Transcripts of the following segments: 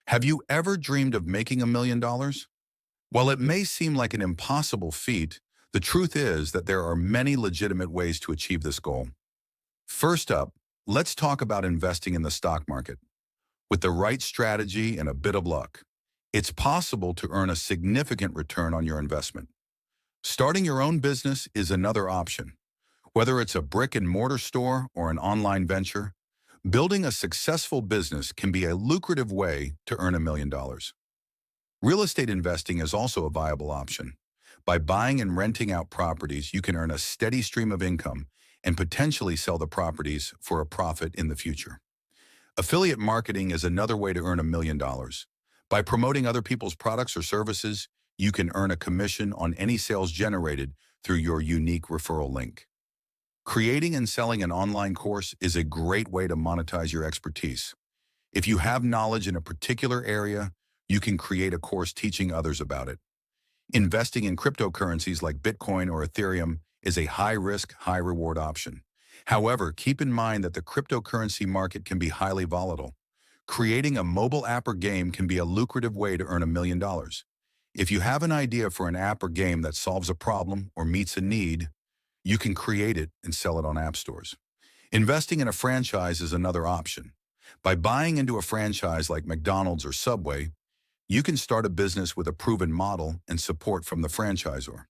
Have you ever dreamed of making $1 million? While it may seem like an impossible feat, the truth is that there are many legitimate ways to achieve this goal. First up, let's talk about investing in the stock market. With the right strategy and a bit of luck, it's possible to earn a significant return on your investment. Starting your own business is another option. Whether it's a brick and mortar store or an online venture, building a successful business can be a lucrative way to earn $1 million. Real estate investing is also a viable option. By buying and renting out properties, you can earn a steady stream of income and potentially sell the properties for a profit in the future. Affiliate marketing is another way to earn $1 million. By promoting other people's products or services, you can earn a commission on any sales generated through your unique referral link. Creating and selling an online course is a great way to monetize your expertise. If you have knowledge in a particular area, you can create a course teaching others about it. Investing in cryptocurrencies like Bitcoin or Ethereum is a high-risk, high-reward option. However, keep in mind that the cryptocurrency market can be highly volatile. Creating a mobile app or game can be a lucrative way to earn $1 million. If you have an idea for an app or game that solves a problem or meets a need, you can create it and sell it on app stores. Investing in a franchise is another option. By buying into a franchise like McDonald's or Subway, you can start a business with a proven model and support from the franchisor.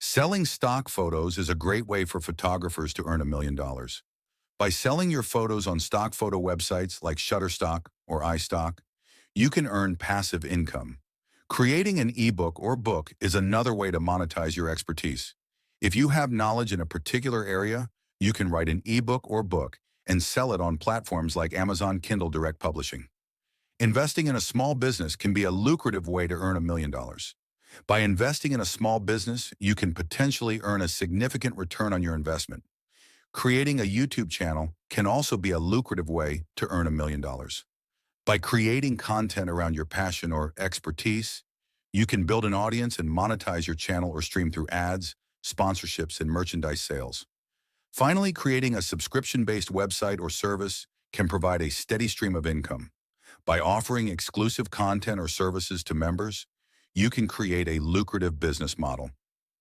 Selling stock photos is a great way for photographers to earn $1 million. By selling your photos on stock photo websites like Shutterstock or iStock, you can earn passive income. Creating an ebook or book is another way to monetize your expertise. If you have knowledge in a particular area, you can write an ebook or book and sell it on platforms like Amazon Kindle Direct Publishing. Investing in a small business can be a lucrative way to earn $1 million. By investing in a small business, you can potentially earn a significant return on your investment. Creating a YouTube channel can also be a lucrative way to earn $1 million. By creating content around your passion or expertise, you can build an audience and monetize your channel or stream through ads, sponsorships, and merchandise sales. Finally, creating a subscription-based website or service can provide a steady stream of income. By offering exclusive content or services to members, you can create a lucrative business model.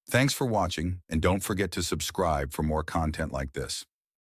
Thanks for watching, and don't forget to subscribe for more content like this.